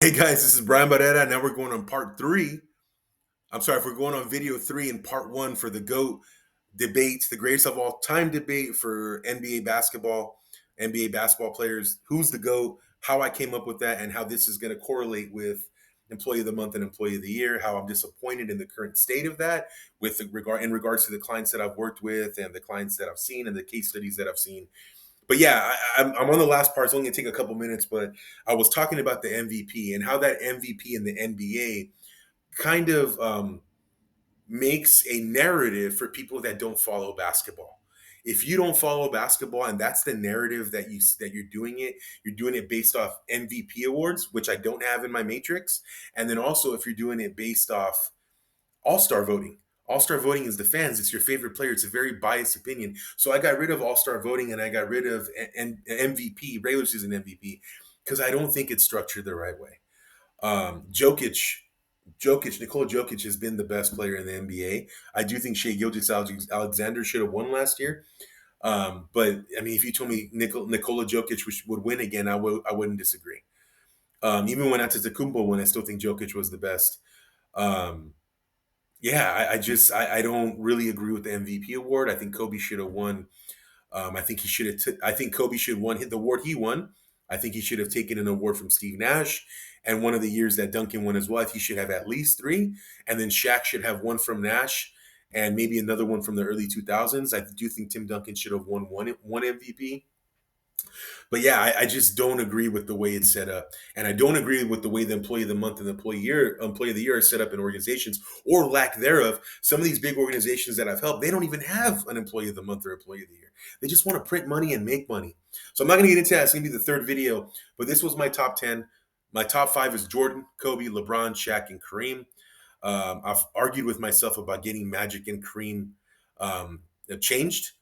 Hey guys, this is Brian Barrera. Now we're going on part three. I'm sorry, if we're going on video three in part one for the GOAT debate, the greatest of all time debate for NBA basketball players. Who's the GOAT? How I came up with that, and how this is going to correlate with Employee of the Month and Employee of the Year. How I'm disappointed in the current state of that, with in regards to the clients that I've worked with and the clients that I've seen and the case studies that I've seen. But yeah, I'm on the last part. It's only gonna take a couple minutes, but I was talking about the MVP and how that MVP in the NBA kind of makes a narrative for people that don't follow basketball. If you don't follow basketball and that's the narrative that you're doing it based off MVP awards, which I don't have in my matrix, and then also if you're doing it based off all-star voting. All-star voting is the fans. It's your favorite player. It's a very biased opinion. So I got rid of all-star voting and I got rid of MVP, regular season MVP, because I don't think it's structured the right way. Nikola Jokic has been the best player in the NBA. I do think Shea Alexander should have won last year. But I mean, if you told me Nikola Jokic would win again, I wouldn't disagree. Even when Antetokounmpo won, I still think Jokic was the best. Um, yeah, I don't really agree with the MVP award. I think Kobe should have won. I think he should have. I think Kobe should have won the award he won. I think he should have taken an award from Steve Nash, and one of the years that Duncan won as well. He should have at least three, and then Shaq should have one from Nash, and maybe another one from the early 2000s. I do think Tim Duncan should have won one MVP. But yeah, I just don't agree with the way it's set up, and I don't agree with the way the Employee of the Month and the Employee of the Year are set up in organizations or lack thereof. Some of these big organizations that I've helped, they don't even have an Employee of the Month or Employee of the Year. They just want to print money and make money. So I'm not going to get into that. It's going to be the third video, but this was my top 10. My top five is Jordan, Kobe, LeBron, Shaq, and Kareem. I've argued with myself about getting Magic and Kareem changed,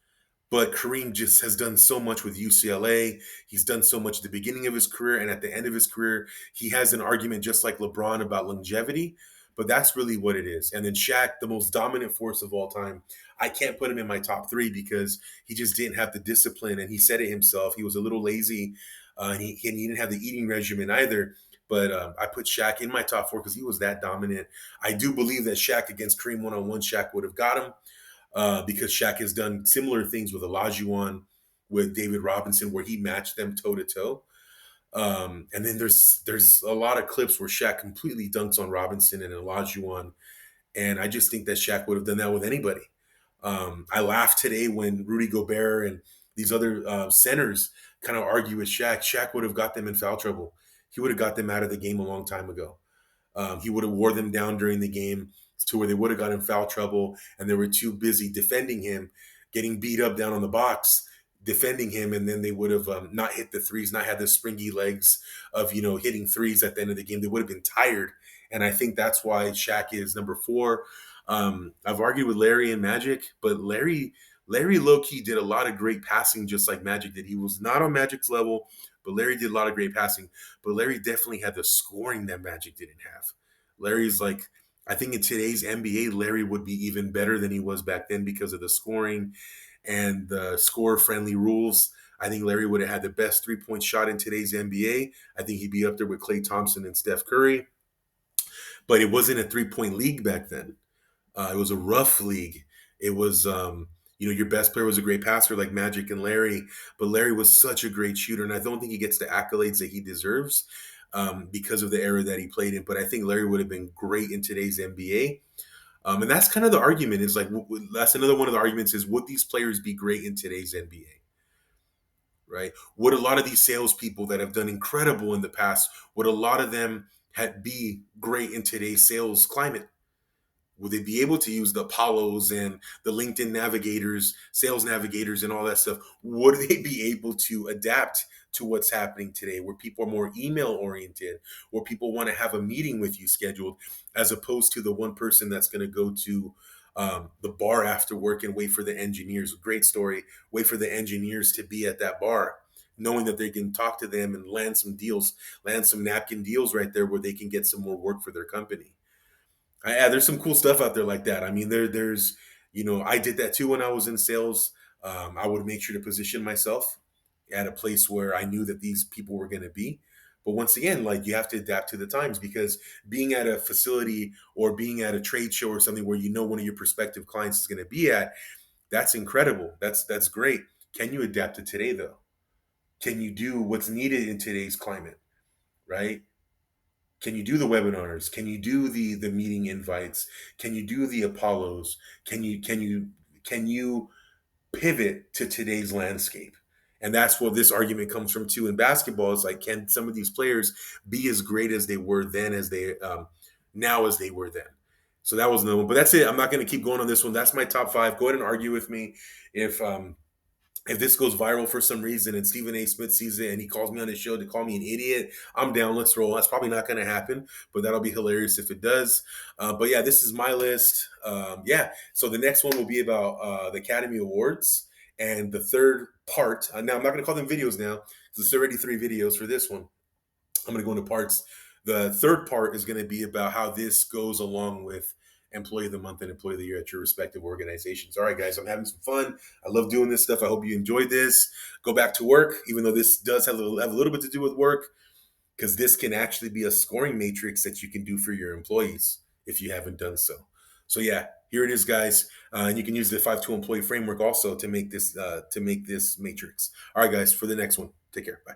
but Kareem just has done so much with UCLA. He's done so much at the beginning of his career and at the end of his career. He has an argument just like LeBron about longevity, but that's really what it is. And then Shaq, the most dominant force of all time. I can't put him in my top three because he just didn't have the discipline. And he said it himself. He was a little lazy, and he didn't have the eating regimen either. But I put Shaq in my top four because he was that dominant. I do believe that Shaq against Kareem one-on-one, Shaq would have got him, because Shaq has done similar things with Olajuwon, with David Robinson, where he matched them toe to toe. And then there's a lot of clips where Shaq completely dunks on Robinson and Olajuwon, and I just think that Shaq would have done that with anybody. I laughed today when Rudy Gobert and these other centers kind of argue with Shaq. Shaq would have got them in foul trouble. He would have got them out of the game a long time ago. He would have wore them down during the game to where they would have got in foul trouble, and they were too busy defending him, getting beat up down on the box, defending him, and then they would have not hit the threes, not had the springy legs of hitting threes at the end of the game. They would have been tired, and I think that's why Shaq is number four. I've argued with Larry and Magic, but Larry low key did a lot of great passing, just like Magic did. He was not on Magic's level, but Larry did a lot of great passing. But Larry definitely had the scoring that Magic didn't have. Larry's like, I think in today's NBA, Larry would be even better than he was back then because of the scoring and the score friendly rules. I think Larry would have had the best 3-point shot in today's NBA. I think he'd be up there with Klay Thompson and Steph Curry. But it wasn't a 3-point league back then. It was a rough league. It was, your best player was a great passer like Magic and Larry, but Larry was such a great shooter, and I don't think he gets the accolades that he deserves because of the era that he played in. But I think Larry would have been great in today's NBA. And that's kind of the argument. Is like that's another one of the arguments is, would these players be great in today's NBA? Right? Would a lot of these salespeople that have done incredible in the past, would a lot of them be great in today's sales climate? Will they be able to use the Apollos and the LinkedIn navigators, sales navigators, and all that stuff? Would they be able to adapt to what's happening today, where people are more email oriented, where people want to have a meeting with you scheduled, as opposed to the one person that's going to go to the bar after work and wait for the engineers? Great story. Wait for the engineers to be at that bar, knowing that they can talk to them and land some deals, land some napkin deals right there where they can get some more work for their company. Yeah, there's some cool stuff out there like that. I mean, there's, I did that too when I was in sales. I would make sure to position myself at a place where I knew that these people were going to be. But once again, like you have to adapt to the times because being at a facility or being at a trade show or something where you know one of your prospective clients is going to be at, that's incredible. That's great. Can you adapt to today though? Can you do what's needed in today's climate, right? Can you do the webinars? Can you do the meeting invites? Can you do the Apollos? Can you pivot to today's landscape? And that's what this argument comes from too. In basketball, it's like, can some of these players be as great as they were then as they now as they were then? So that was another one. But that's it. I'm not going to keep going on this one. That's my top five. Go ahead and argue with me if this goes viral for some reason and Stephen A. Smith sees it and he calls me on his show to call me an idiot, I'm down. Let's roll. That's probably not going to happen, but that'll be hilarious if it does. But yeah, this is my list. Yeah. So the next one will be about the Academy Awards. And the third part, now I'm not going to call them videos now because it's already 3 videos for this one. I'm going to go into parts. The third part is going to be about how this goes along with Employee of the Month and Employee of the Year at your respective organizations. All right, guys, I'm having some fun. I love doing this stuff. I hope you enjoyed this. Go back to work, even though this does have a little bit to do with work, because this can actually be a scoring matrix that you can do for your employees if you haven't done so. So yeah, here it is, guys. And you can use the 5-2 employee framework also to make this matrix. All right, guys, for the next one, take care. Bye.